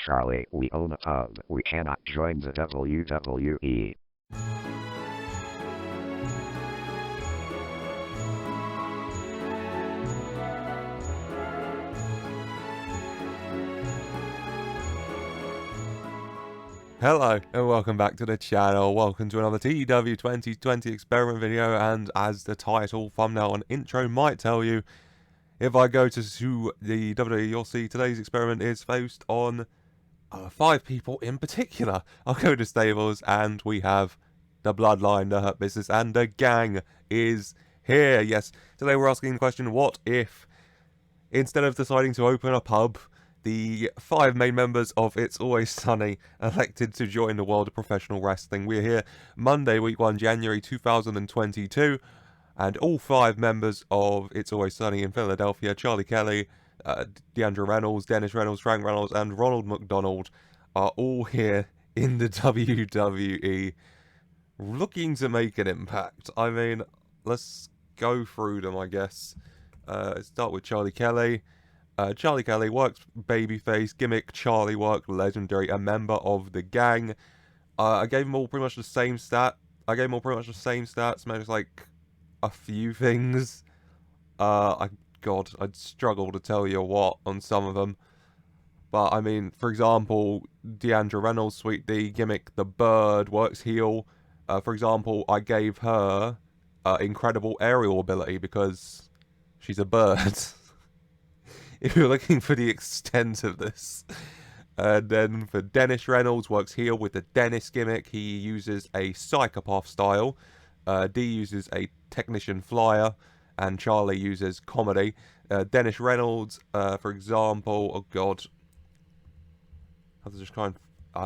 Charlie, we own a pub. We cannot join the WWE. Hello and welcome back to the channel. Welcome to another TEW 2020 experiment video, and as the title, thumbnail and intro might tell you, if I go to the WWE, you'll see today's experiment is focused on 5 people in particular. I'll go to stables and we have the Bloodline, the Hurt Business, and the gang is here. Yes, today we're asking the question, what if, instead of deciding to open a pub, the 5 main members of It's Always Sunny elected to join the world of professional wrestling. We're here Monday, week 1, January 2022, and all 5 members of It's Always Sunny in Philadelphia, Charlie Kelly, Deandra Reynolds, Dennis Reynolds, Frank Reynolds, and Ronald McDonald, are all here in the WWE, looking to make an impact. I mean, let's go through them, I guess. Start with Charlie Kelly. Charlie Kelly works babyface, gimmick Charlie worked legendary, a member of the gang. I gave them all pretty much the same stats, managed like a few things. I'd struggle to tell you what on some of them. But I mean, for example, Deandra Reynolds, Sweet D, gimmick the Bird, works heel. For example, I gave her incredible aerial ability because she's a bird. If you're looking for the extent of this. And then for Dennis Reynolds, works heel with the Dennis gimmick. He uses a psychopath style. D uses a technician flyer. And Charlie uses comedy. Dennis Reynolds, for example,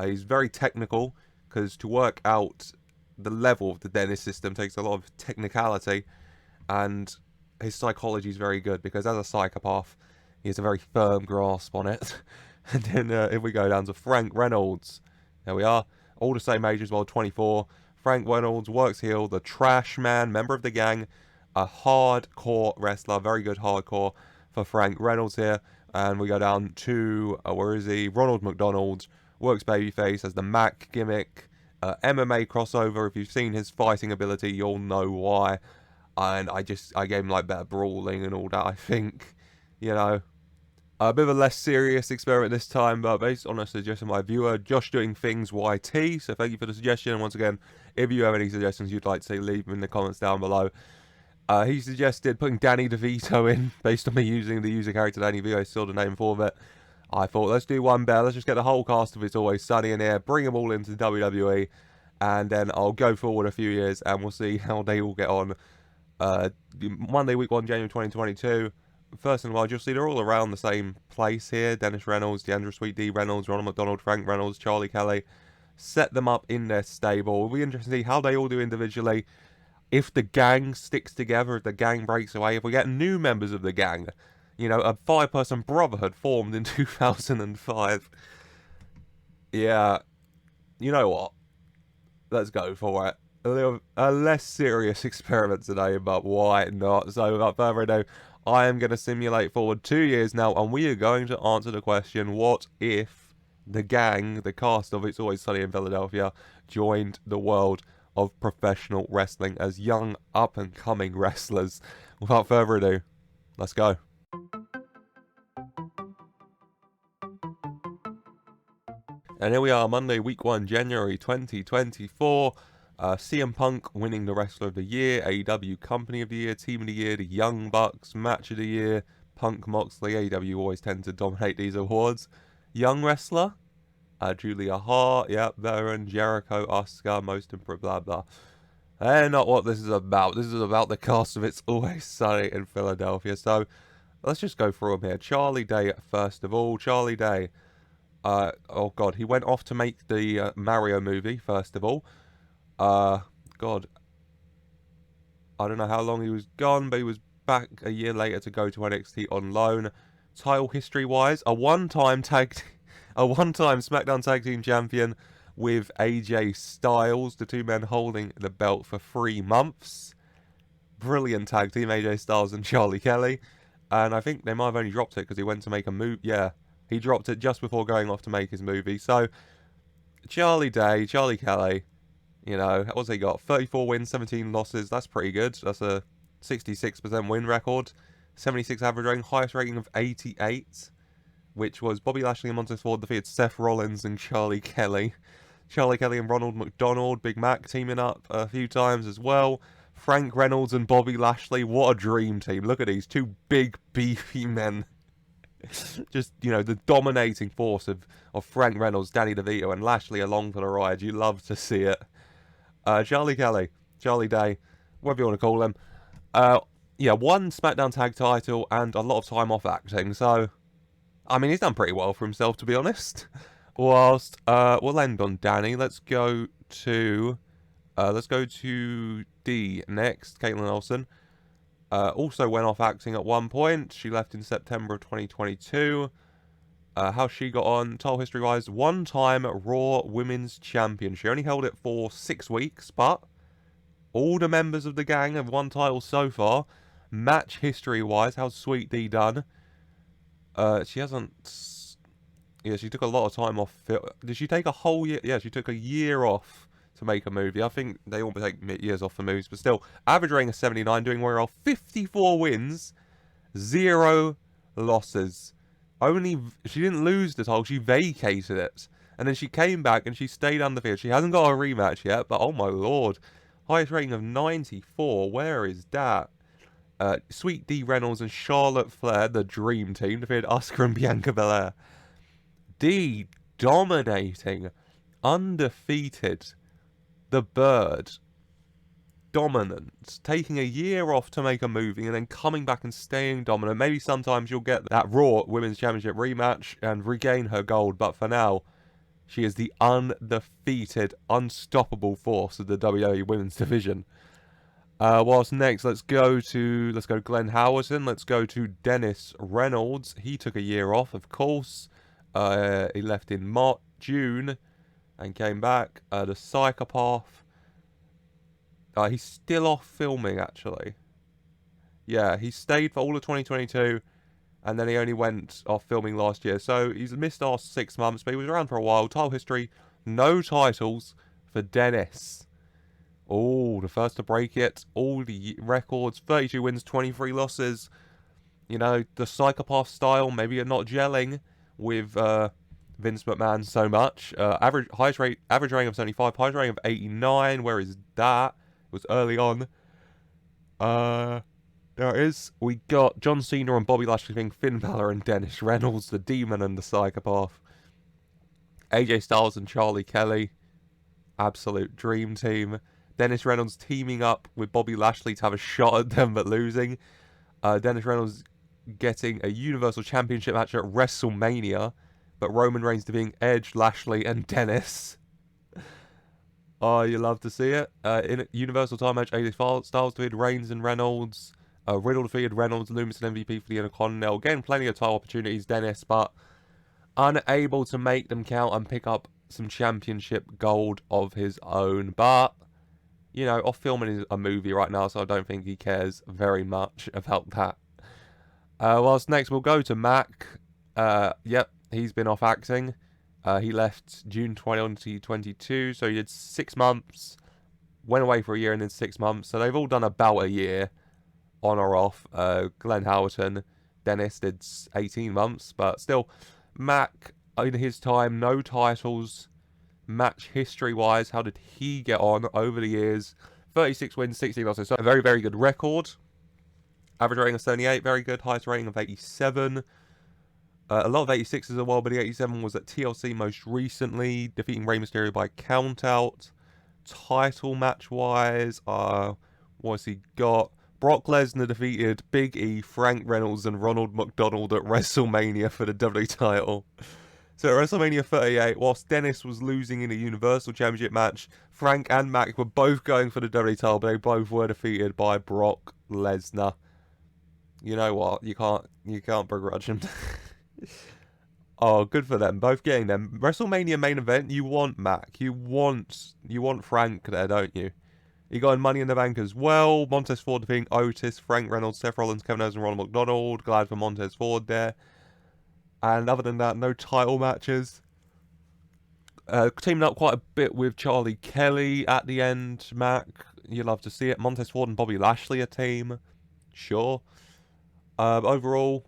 he's very technical, because to work out the level of the Dennis system takes a lot of technicality. And his psychology is very good, because as a psychopath, he has a very firm grasp on it. And then if we go down to Frank Reynolds, there we are, all the same age as well, 24. Frank Reynolds works heel, the trash man, member of the gang, a hardcore wrestler, very good hardcore for Frank Reynolds here. And we go down to, Ronald McDonald, works babyface as the Mac gimmick, MMA crossover. If you've seen his fighting ability, you'll know why. And I gave him like better brawling and all that, I think. You know, a bit of a less serious experiment this time, but based on a suggestion by a viewer, Josh Doing Things YT. So thank you for the suggestion. And once again, if you have any suggestions you'd like to see, leave them in the comments down below. He suggested putting Danny Devito in, based on me using the user character Danny DeVito, still the name for it. I thought, let's do one better. Let's just get the whole cast of It's Always Sunny in here, bring them all into the WWE, and then I'll go forward a few years and we'll see how they all get on. Monday, week 1, January 2022. First and foremost, you'll see they're all around the same place here. Dennis Reynolds, Deandra Sweet D Reynolds, Ronald McDonald, Frank Reynolds, Charlie Kelly. Set them up in their stable. It'll be interesting to see how they all do individually. If the gang sticks together, if the gang breaks away, if we get new members of the gang. You know, a 5-person brotherhood formed in 2005. Yeah, you know what? Let's go for it. A less serious experiment today, but why not? So without further ado, I am going to simulate forward 2 years now, and we are going to answer the question, what if the gang, the cast of It's Always Sunny in Philadelphia, joined the world of professional wrestling as young, up-and-coming wrestlers? Without further ado, let's go. And here we are, Monday, week 1, January 2024. CM Punk winning the Wrestler of the Year, AEW Company of the Year, Team of the Year, the Young Bucks, Match of the Year, Punk, Moxley. AEW always tend to dominate these awards. Young Wrestler, Julia Hart, yep, Veteran, Jericho, Asuka, most improved, blah blah. Not what this is about. This is about the cast of It's Always Sunny in Philadelphia. So let's just go through them here. Charlie Day, first of all. Charlie Day, he went off to make the Mario movie, first of all. I don't know how long he was gone, but he was back a year later to go to NXT on loan. Title history-wise, a one-time SmackDown Tag Team Champion with AJ Styles, the 2 men holding the belt for 3 months. Brilliant tag team, AJ Styles and Charlie Kelly. And I think they might have only dropped it because he went to make a move. Yeah, He dropped it just before going off to make his movie. So, Charlie Kelly, you know, what's he got? 34 wins, 17 losses. That's pretty good. That's a 66% win record. 76 average rating, highest rating of 88, which was Bobby Lashley and Montez Ford defeated Seth Rollins and Charlie Kelly. Charlie Kelly and Ronald McDonald, Big Mac teaming up a few times as well. Frank Reynolds and Bobby Lashley, what a dream team. Look at these two big, beefy men. Just, you know, the dominating force of Frank Reynolds, Danny DeVito, and Lashley along for the ride. You love to see it. Charlie Kelly, Charlie Day, whatever you want to call him. Yeah, one SmackDown Tag title and a lot of time off acting. So, I mean, he's done pretty well for himself, to be honest. Whilst, we'll end on Danny. Let's go to D next. Caitlin Olsen. Also went off acting at one point. She left in September of 2022. How she got on, title history-wise, one-time Raw Women's Champion. She only held it for 6 weeks, but all the members of the gang have won titles so far. Match history-wise, how's Sweet D done? She hasn't... Yeah, she took a lot of time off. Did she take a whole year? Yeah, she took a year off to make a movie. I think they all take years off for movies, but still, average rating of 79, doing well. 54 wins, 0 losses. She didn't lose the title, she vacated it. And then she came back and she stayed undefeated. She hasn't got a rematch yet, but oh my lord. Highest rating of 94, where is that? Sweet D Reynolds and Charlotte Flair, the dream team, defeated Asuka and Bianca Belair. D dominating, undefeated, the Bird, dominant, taking a year off to make a movie and then coming back and staying dominant. Maybe sometimes you'll get that Raw Women's Championship rematch and regain her gold, but for now, she is the undefeated, unstoppable force of the WWE Women's Division. Whilst next, let's go Glenn Howerton. Let's go to Dennis Reynolds. He took a year off, of course. He left in June and came back. The Psychopath. He's still off filming, actually. Yeah, he stayed for all of 2022, and then he only went off filming last year. So he's missed our 6 months, but he was around for a while. Title history, no titles for Dennis. Oh, the first to break it. All the records, 32 wins, 23 losses. You know, the Psychopath style, maybe you're not gelling with Vince McMahon so much. Average rating of 75, highest rating of 89. Where is that? It was early on. There it is. We got John Cena and Bobby Lashley being Finn Balor and Dennis Reynolds, the Demon and the Psychopath. AJ Styles and Charlie Kelly. Absolute dream team. Dennis Reynolds teaming up with Bobby Lashley to have a shot at them but losing. Dennis Reynolds getting a Universal Championship match at WrestleMania, but Roman Reigns defeating Edge, Lashley, and Dennis. Oh, you love to see it. In a Universal title match, AJ Styles defeated Reigns and Reynolds. Riddle defeated Reynolds, Loomis and MVP for the Intercontinental. Again, plenty of title opportunities, Dennis, but unable to make them count and pick up some championship gold of his own. But, you know, off filming a movie right now, so I don't think he cares very much about that. Whilst next, we'll go to Mac. Yep, he's been off acting. He left June 2022, so he did 6 months, went away for a year and then 6 months. So they've all done about a year, on or off. Glenn Howerton, Dennis did 18 months, but still, Mac, in his time, no titles. Match history-wise, how did he get on over the years? 36 wins, 16 losses, so a very, very good record. Average rating of 78, very good. Highest rating of 87. A lot of 86s as well, but the 87 was at TLC most recently, defeating Rey Mysterio by countout. Title match-wise, what's he got? Brock Lesnar defeated Big E, Frank Reynolds, and Ronald McDonald at WrestleMania for the WWE title. So at WrestleMania 38, whilst Dennis was losing in a Universal Championship match, Frank and Mac were both going for the WWE title, but they both were defeated by Brock Lesnar. You know what? You can't begrudge him. Oh, good for them. Both getting them. WrestleMania main event, you want Mac. You want Frank there, don't you? You got Money in the Bank as well. Montez Ford defeating Otis, Frank Reynolds, Seth Rollins, Kevin Owens, and Ronald McDonald. Glad for Montez Ford there. And other than that, no title matches. Teaming up quite a bit with Charlie Kelly at the end, Mac. You love to see it. Montez Ford and Bobby Lashley a team. Sure. Overall,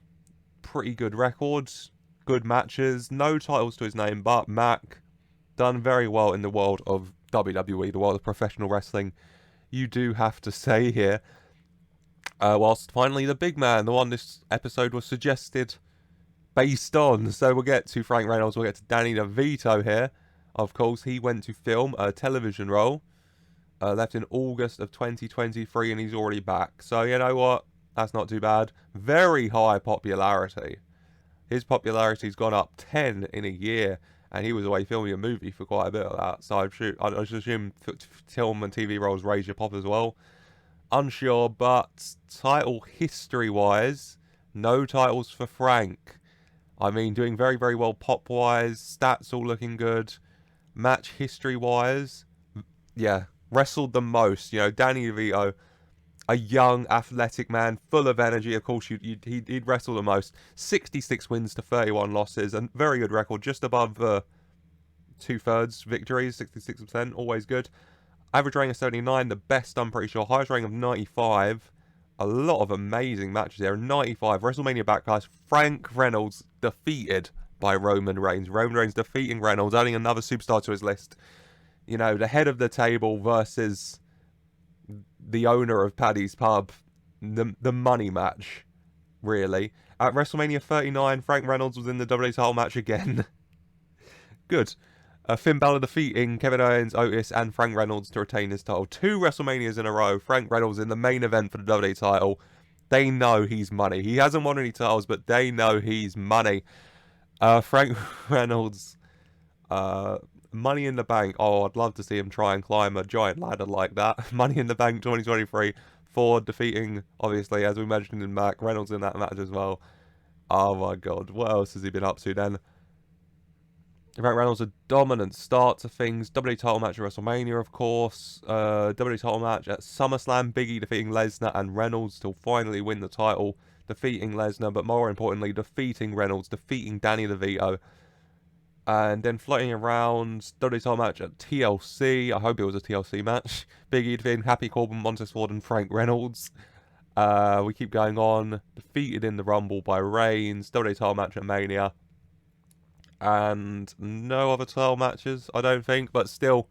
pretty good records. Good matches. No titles to his name, but Mac done very well in the world of WWE, the world of professional wrestling. You do have to say here. Whilst finally the big man, the one this episode was suggested based on. So we'll get to Frank Reynolds, we'll get to Danny DeVito here. Of course, he went to film a television role. Left in August of 2023 and he's already back. So you know what? That's not too bad. Very high popularity. His popularity's gone up 10 in a year. And he was away filming a movie for quite a bit of that. So I should assume film and TV roles raise your pop as well. Unsure, but title history-wise, no titles for Frank. I mean, doing very, very well pop-wise. Stats all looking good. Match history-wise, yeah, wrestled the most. You know, Danny DeVito, a young, athletic man, full of energy. Of course, he'd wrestle the most. 66 wins to 31 losses. A very good record, just above 2/3 victories, 66%, always good. Average rating of 79, the best, I'm pretty sure. Highest rating of 95. A lot of amazing matches there. 95, WrestleMania Backlash. Frank Reynolds defeated by Roman Reigns. Roman Reigns defeating Reynolds, adding another superstar to his list. You know, the head of the table versus the owner of Paddy's Pub. The money match, really. At WrestleMania 39, Frank Reynolds was in the WWE title match again. Good. Finn Balor defeating Kevin Owens, Otis, and Frank Reynolds to retain his title. 2 WrestleManias in a row. Frank Reynolds in the main event for the WWE title. They know he's money. He hasn't won any titles, but they know he's money. Frank Reynolds, Money in the Bank. Oh, I'd love to see him try and climb a giant ladder like that. Money in the Bank 2023. Ford defeating, obviously, as we mentioned in Mac, Reynolds in that match as well. Oh my god, what else has he been up to then? Frank Reynolds, a dominant start to things. WWE title match at WrestleMania, of course. WWE title match at SummerSlam. Big E defeating Lesnar and Reynolds to finally win the title. Defeating Lesnar, but more importantly, defeating Reynolds. Defeating Danny DeVito. And then floating around, WWE title match at TLC. I hope it was a TLC match. Big E defeating Happy Corbin, Montez Ford, and Frank Reynolds. We keep going on. Defeated in the Rumble by Reigns. WWE title match at Mania. And no other title matches, I don't think. But still,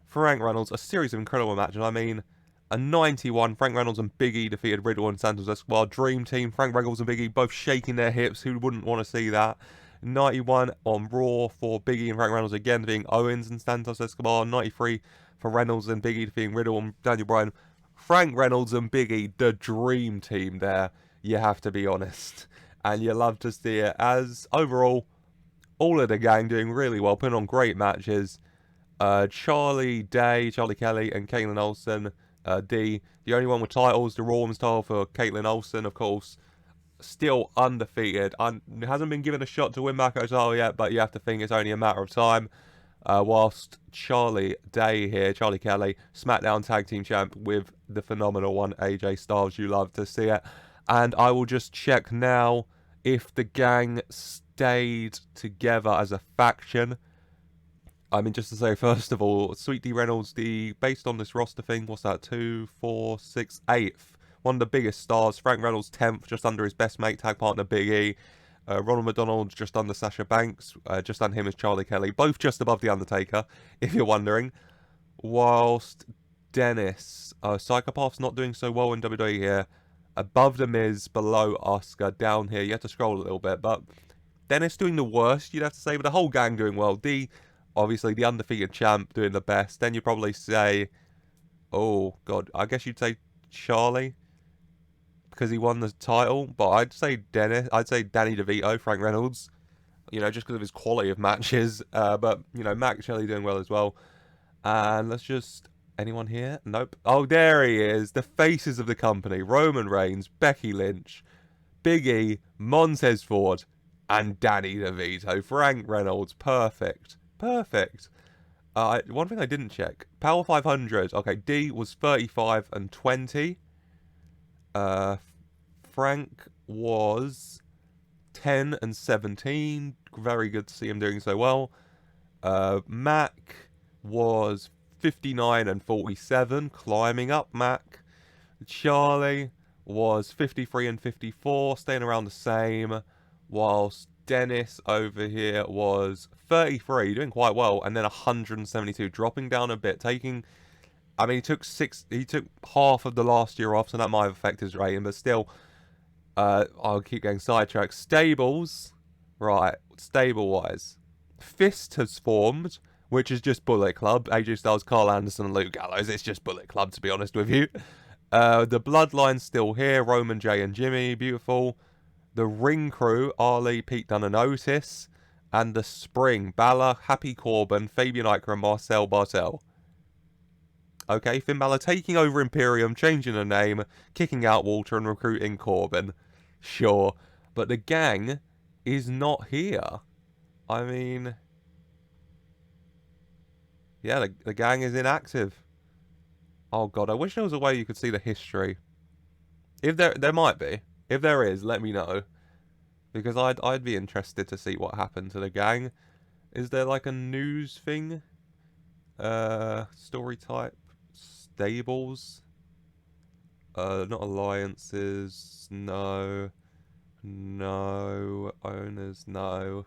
Frank Reynolds, a series of incredible matches. I mean, a 91, Frank Reynolds and Big E defeated Riddle and Santos Escobar. Dream Team, Frank Reynolds and Big E both shaking their hips. Who wouldn't want to see that? 91 on Raw for Big E and Frank Reynolds again defeating Owens and Santos Escobar. 93 for Reynolds and Big E defeating Riddle and Daniel Bryan. Frank Reynolds and Big E, the Dream Team there. You have to be honest. And you love to see it, as overall, all of the gang doing really well, putting on great matches. Charlie Day, Charlie Kelly, and Caitlin Olsen. D, the only one with titles, the Raw Women's title for Caitlin Olsen, of course. Still undefeated. Hasn't been given a shot to win back her title yet, but you have to think it's only a matter of time. Whilst Charlie Day here, Charlie Kelly, SmackDown Tag Team Champ with the phenomenal one, AJ Styles. You love to see it. And I will just check now if the gang stayed together as a faction. I mean, just to say, first of all, Sweet D Reynolds, based on this roster thing, what's that? 2, 4, 6, 8th. One of the biggest stars. Frank Reynolds 10th, just under his best mate, tag partner Big E. Ronald McDonald just under Sasha Banks. Just under him is Charlie Kelly. Both just above The Undertaker, if you're wondering. Whilst Dennis, Psychopath's not doing so well in WWE here. Above The Miz, below Oscar, down here. You have to scroll a little bit, but Dennis doing the worst, you'd have to say, but the whole gang doing well. D, obviously, the undefeated champ doing the best. Then you'd probably say, oh, God, I guess you'd say Charlie, because he won the title. But I'd say Dennis, I'd say Danny DeVito, Frank Reynolds, you know, just because of his quality of matches. But, you know, Mac Shelley doing well as well. And let's just, anyone here? Nope. Oh, there he is. The faces of the company. Roman Reigns, Becky Lynch, Big E, Montez Ford, and Danny DeVito. Frank Reynolds. Perfect. Perfect. One thing I didn't check. Power 500. Okay, D was 35 and 20. Frank was 10 and 17. Very good to see him doing so well. Mac was 59 and 47, climbing up Mac. Charlie was 53 and 54, staying around the same, whilst Dennis over here was 33, doing quite well, and then 172, dropping down a bit, taking... I mean, he took half of the last year off, so that might have affected his rating, but still, I'll keep getting sidetracked. Stables, right, stable-wise. Fist has formed, which is just Bullet Club. AJ Styles, Carl Anderson, and Luke Gallows. It's just Bullet Club, to be honest with you. The Bloodline's still here. Roman, Jay, and Jimmy. Beautiful. The Ring Crew, Ali, Pete Dunne, and Otis. And the Spring, Balor, Happy Corbin, Fabian Eichner, and Marcel Bartel. Okay, Finn Balor taking over Imperium, changing the name, kicking out Walter, and recruiting Corbin. Sure. But the gang is not here. I mean... yeah, the gang is inactive. Oh god, I wish there was a way you could see the history. If there might be. If there is, let me know. Because I'd be interested to see what happened to the gang. Is there like a news thing? Story type? Stables? Not alliances. No. No. Owners. No.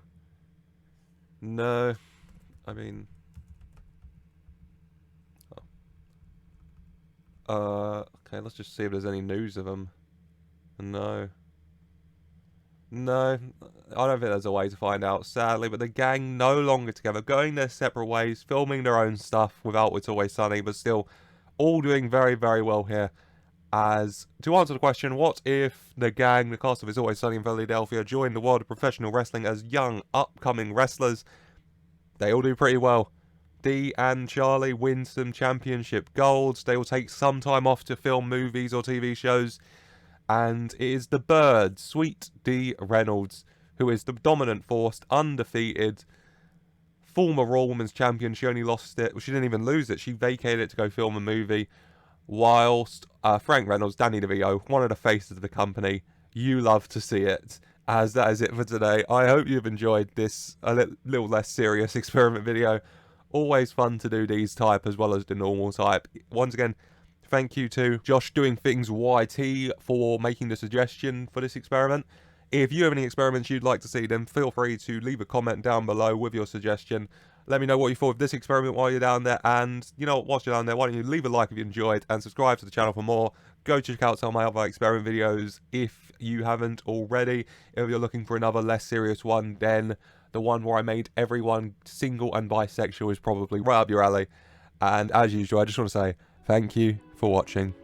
No. I mean... okay, let's just see if there's any news of them. No. No, I don't think there's a way to find out, sadly, but the gang no longer together, going their separate ways, filming their own stuff without It's Always Sunny, but still all doing very, very well here. As, to answer the question, what if the gang, the cast of It's Always Sunny in Philadelphia, joined the world of professional wrestling as young, upcoming wrestlers? They all do pretty well. Dee and Charlie win some championship golds. They will take some time off to film movies or TV shows. And it is the Bird, Sweet Dee Reynolds, who is the dominant force, undefeated, former Raw Women's Champion. She only lost it. Well, she didn't even lose it. She vacated it to go film a movie. Whilst Frank Reynolds, Danny DeVito, one of the faces of the company. You love to see it. As that is it for today. I hope you've enjoyed this a little less serious experiment video. Always fun to do these type as well as the normal type. Once again, thank you to Josh Doing Things YT for making the suggestion for this experiment. If you have any experiments you'd like to see, then feel free to leave a comment down below with your suggestion. Let me know what you thought of this experiment while you're down there. And, you know, whilst you're down there, why don't you leave a like if you enjoyed and subscribe to the channel for more. Go check out some of my other experiment videos if you haven't already. If you're looking for another less serious one, then the one where I made everyone single and bisexual is probably right up your alley. And as usual, I just want to say thank you for watching.